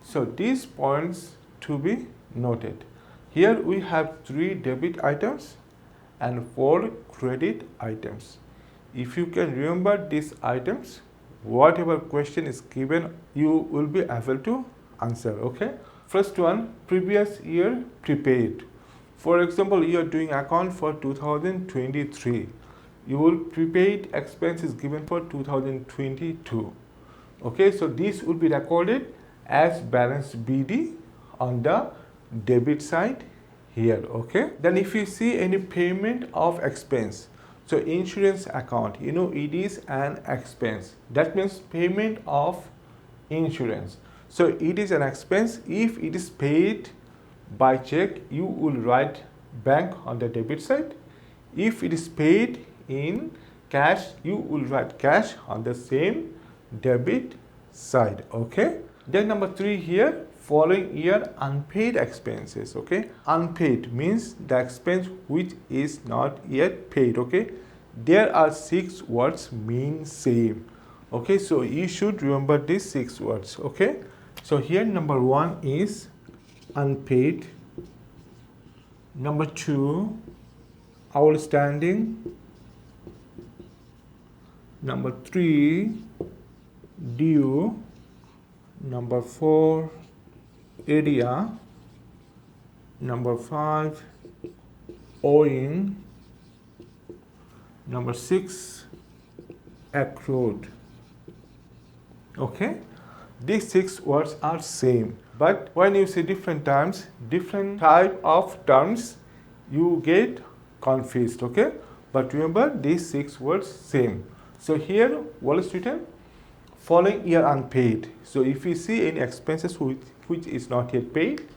So these points to be noted. Here we have 3 debit items and 4 credit items. If you can remember these items, whatever question is given, you will be able to answer. Okay. First one, previous year prepaid. For example, you are doing account for 2023. You will prepaid expenses given for 2022. Okay, so this will be recorded as balance BD on the debit side here. Okay, then if you see any payment of expense, so insurance account, you know, it is an expense. That means payment of insurance. So it is an expense. If it is paid by check, you will write bank on the debit side. If it is paid in cash, you will write cash on the same debit side. Okay. Then number 3 here, following year unpaid expenses. Okay, unpaid means the expense which is not yet paid. Okay, there are 6 words mean same. Okay, so you should remember these 6 words. Okay, so here number 1 is unpaid, number 2 outstanding, number 3 due, number 4 area, number 5 owing, number 6 accrued. Okay, these 6 words are same, but when you see different terms, different type of terms, you get confused. Okay, but remember these 6 words same. So here what is written? Following year unpaid. So if you see any expenses which is not yet paid,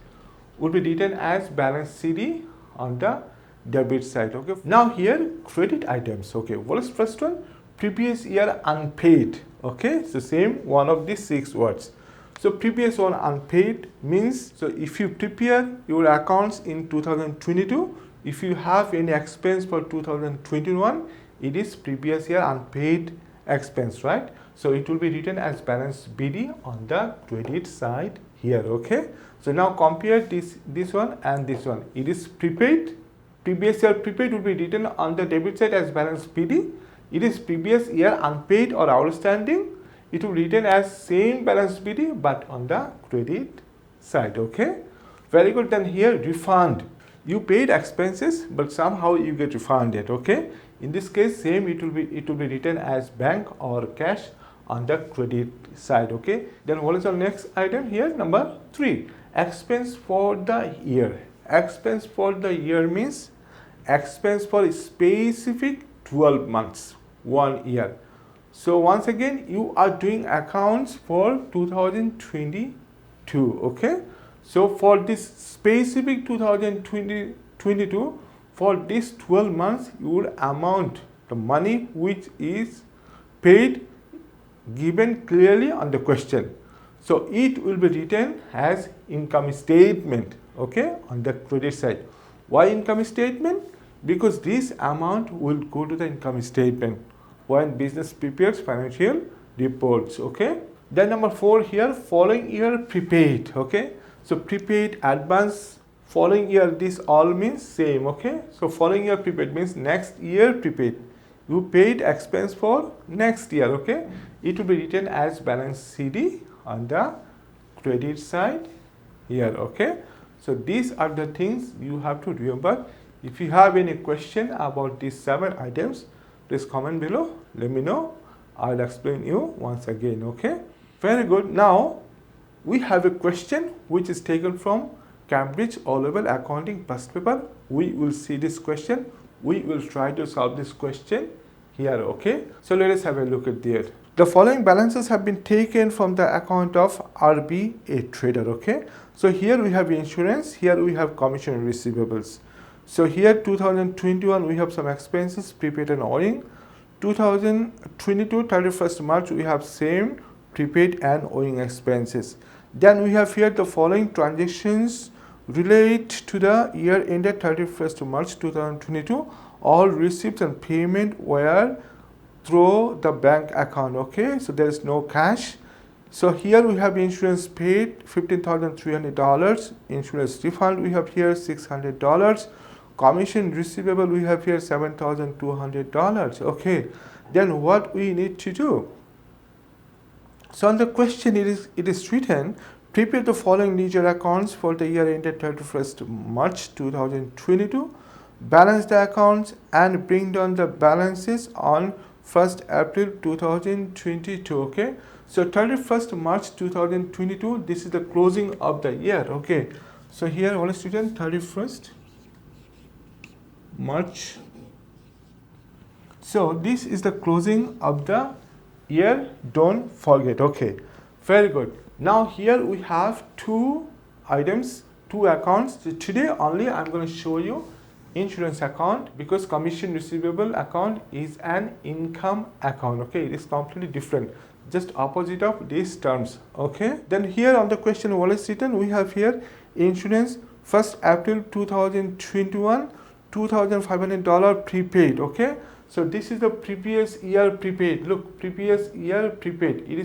will be written as balance CD on the debit side. Okay, now here credit items. Okay, what is first one? Previous year unpaid. Okay, so same one of these 6 words. So previous one unpaid means, so if you prepare your accounts in 2022, if you have any expense for 2021, it is previous year unpaid expense, right? So it will be written as balance BD on the credit side here. Okay, so now compare this one and this one. It is prepaid. Previous year prepaid will be written on the debit side as balance BD. It is previous year unpaid or outstanding. It will be written as same balance BD but on the credit side. Okay, very good. Then here refund. You paid expenses but somehow you get refunded. Okay, in this case same, it will be written as bank or cash on the credit side. Okay, then what is our next item here? Number 3, expense for the year. Expense for the year means expense for a specific 12 months, 1 year. So once again, you are doing accounts for 2022. Okay, so for this specific 2022, for this 12 months, you will amount the money which is paid given clearly on the question. So it will be written as income statement. Okay, on the credit side. Why income statement? Because this amount will go to the income statement when business prepares financial reports. Okay, then number 4 here, following year prepaid. Okay, so prepaid, advance, following year, this all means same. Okay, so following year prepaid means next year prepaid. You paid expense for next year. Okay, it will be written as balance CD on the credit side here. Okay, so these are the things you have to remember. If you have any question about these 7 items, please comment below, let me know. I'll explain you once again. Okay, very good. Now we have a question which is taken from Cambridge O-Level Accounting past paper. We will see this question. We will try to solve this question here. Okay, so let us have a look at that. The following balances have been taken from the account of RB, a trader. Okay, so here we have insurance, here we have commission and receivables. So here 2021 we have some expenses, prepaid and owing. 2022 31st March we have same prepaid and owing expenses. Then we have here the following transactions relate to the year ended 31st March 2022. All receipts and payment were through the bank account. Okay, so there is no cash. So here we have insurance paid $15,300, insurance refund we have here $600, commission receivable we have here $7,200. Okay, then what we need to do? So on the question it is written, prepare the following ledger accounts for the year ended 31st March 2022, balance the accounts and bring down the balances on 1st April 2022. Okay, so 31st March 2022, this is the closing of the year. Okay, so here all students, 31st March. So this is the closing of the year, don't forget. Okay, very good. Now here we have two items, two accounts. So today only I'm going to show you insurance account, because commission receivable account is an income account. Okay, it is completely different, just opposite of these terms. Okay, then here on the question what is written, we have here insurance 1st April 2021 $2,500 prepaid. Okay, so this is the previous year prepaid. Look, previous year prepaid, it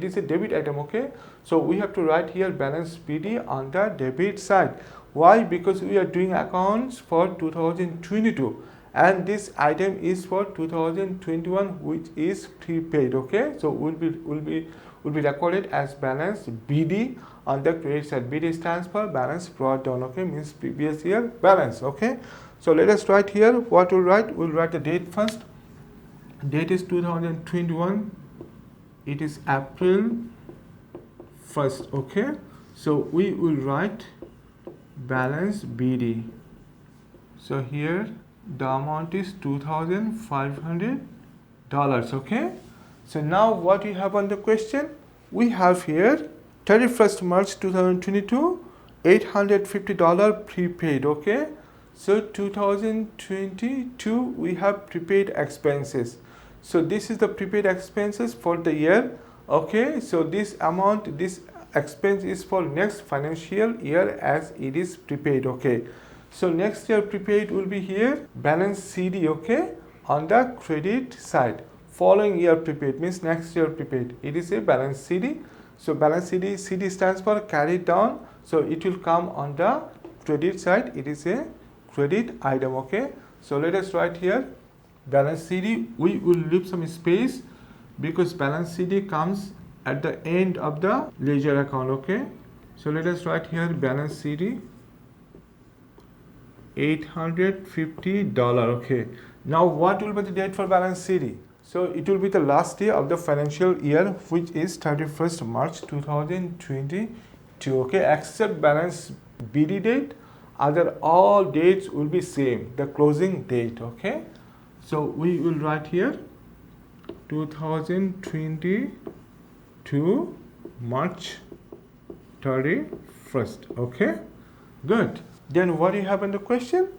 is a debit item. Okay, so we have to write here balance BD on the debit side. Why? Because we are doing accounts for 2022 and this item is for 2021, which is prepaid. Okay, so will be recorded as balance BD on the credit side. BD stands for balance brought down. Okay, means previous year balance. Okay, so let us write here what we'll write. We'll write the date first. Date is 2021. It is April 1st. Okay, so we will write balance BD. So here the amount is $2,500. Okay, so now what we have on the question, we have here 31st March 2022 $850 prepaid. Okay, so 2022 we have prepaid expenses. So this is the prepaid expenses for the year. Okay, so this amount, this expense is for next financial year as it is prepaid. Okay, so next year prepaid will be here balance CD. Okay, on the credit side. Following year prepaid means next year prepaid, it is a balance CD. So balance CD, CD stands for carried down, so it will come on the credit side. It is a credit item. Okay, so let us write here balance CD. We will leave some space because balance CD comes at the end of the ledger account. Okay, so let us write here balance CD $850. Okay, now what will be the date for balance CD? So it will be the last day of the financial year, which is 31st March 2022. Okay, except balance BD date, other all dates will be same, the closing date. Okay, so we will write here 2022 March 31st. Okay, good. Then what do you have in the question?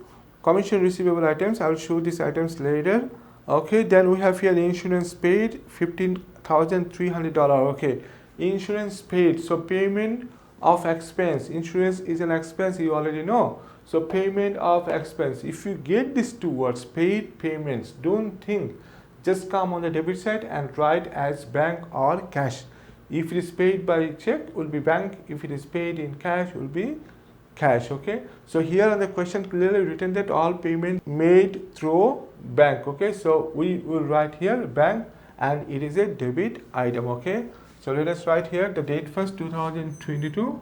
Commission receivable items. I'll show these items later. Okay, then we have here the insurance paid $15,300. Okay, insurance paid, so payment of expense. Insurance is an expense, you already know. So payment of expense. If you get these two words, paid, payments, don't think, just come on the debit side and write as bank or cash. If it is paid by check, will be bank. If it is paid in cash, will be cash. Okay, so here on the question clearly written that all payment made through bank. Okay, so we will write here bank and it is a debit item. Okay, so let us write here the date first, 2022.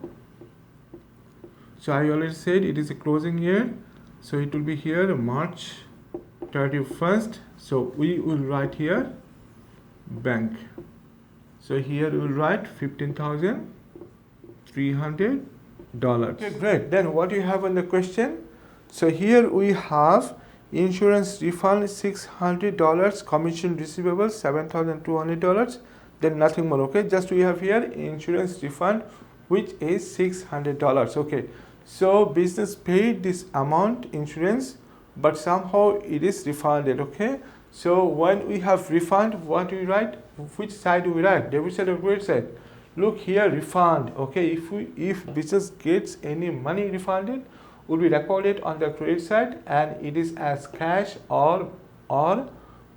So I already said it is a closing year, so it will be here March 31st. So we will write here bank. So here we will write $15,300. Okay, great. Then what do you have on the question? So here we have insurance refund $600, commission receivable $7,200, then nothing more. Okay, just we have here insurance refund, which is $600. Okay, so business paid this amount insurance, but somehow it is refunded. Okay, so when we have refund, what do we write? Which side do we write? Debit side or credit side? Look here, refund. Okay, if business gets any money refunded, will be recorded on the credit side and it is as cash or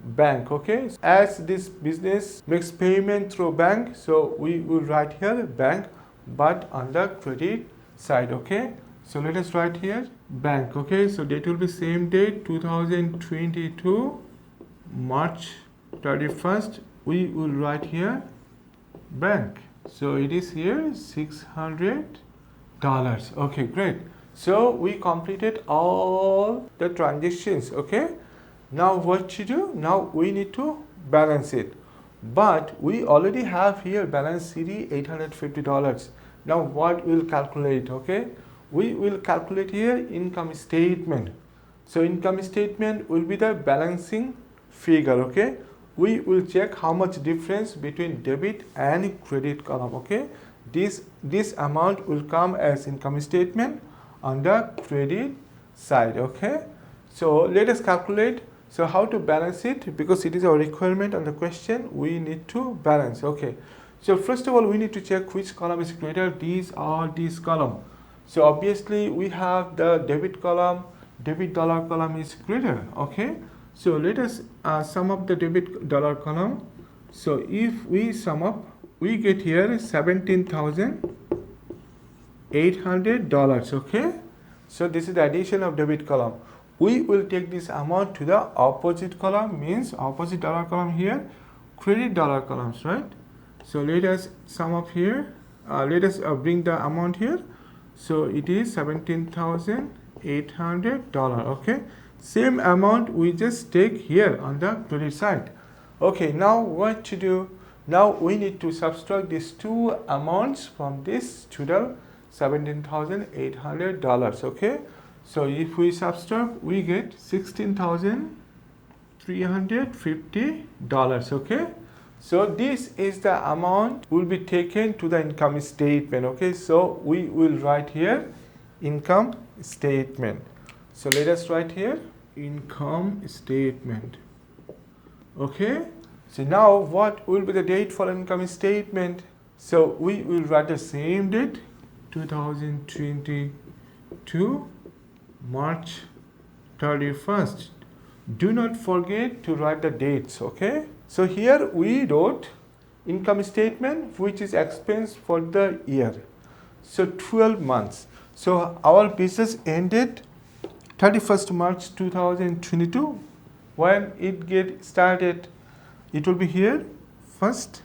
bank. Okay, as this business makes payment through bank, so we will write here bank, but on the credit side. Okay, so let us write here bank. Okay, so date will be same date 2022 March 31st. We will write here bank. So it is here $600. Okay, great. So we completed all the transactions. Okay, now what to do? Now we need to balance it, but we already have here balance CD $850. Now what we'll calculate? Okay, we will calculate here income statement. So income statement will be the balancing figure. Okay, we will check how much difference between debit and credit column. Okay, this amount will come as income statement on the credit side. Okay, so let us calculate. So how to balance it? Because it is a requirement on the question, we need to balance. Okay, so first of all we need to check which column is greater, these or this column. So obviously we have the debit column, debit dollar column is greater. Okay, so let us sum up the debit dollar column. So if we sum up, we get here $17,800. Okay, so this is the addition of debit column. We will take this amount to the opposite column, means opposite dollar column here, credit dollar columns, right? So let us sum up here. Let us bring the amount here. So it is $17,800. Okay, same amount we just take here on the credit side. Okay, now what to do? Now we need to subtract these two amounts from this total $17,800. Okay, so if we subtract, we get $16,350. Okay, so this is the amount will be taken to the income statement. Okay, so we will write here income statement. So let us write here income statement. Okay, so now what will be the date for income statement? So we will write the same date 2022 March 31st. Do not forget to write the dates. Okay, so here we wrote income statement, which is expense for the year. So 12 months. So our business ended 31st March 2022. When it get started, it will be here 1st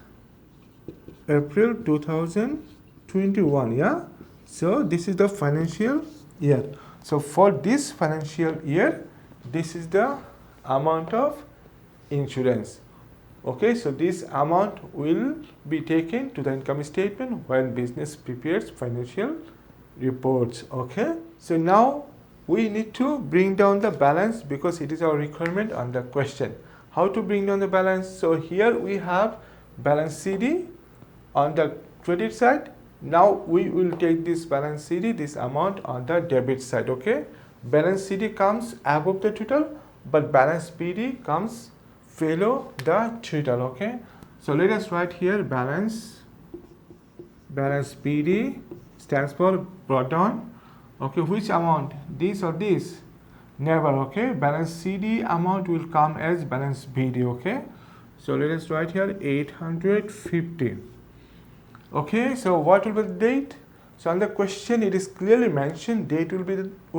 April 2021. Yeah, so this is the financial year. So for this financial year, this is the amount of insurance. Okay, so this amount will be taken to the income statement when business prepares financial reports. Okay, so now we need to bring down the balance because it is our requirement on the question. How to bring down the balance? So here we have balance CD on the credit side. Now we will take this balance CD, this amount on the debit side. Okay, balance CD comes above the total, but balance PD comes below the total. Okay, so let us write here balance PD stands for brought down. Okay, which amount, this or this? Never. Okay, balance CD amount will come as balance BD. Okay, so let us write here 850. Okay, so what will be the date? So on the question it is clearly mentioned date will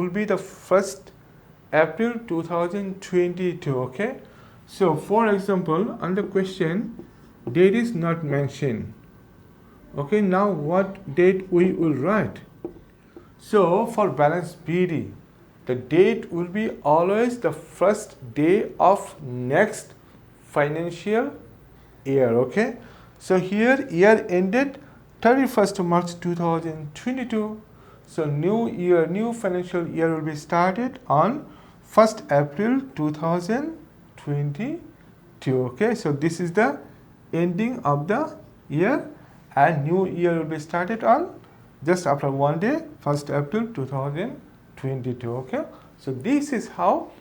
be the 1st April 2022. Okay, so for example on the question date is not mentioned. Okay, now what date we will write? So for balance BD, the date will be always the first day of next financial year. Okay, so here year ended 31st March 2022. So new year, new financial year will be started on 1st April 2022. Okay, so this is the ending of the year and new year will be started on just after one day, 1st April 2022. Okay, so this is how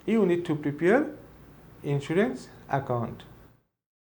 you need to prepare insurance account.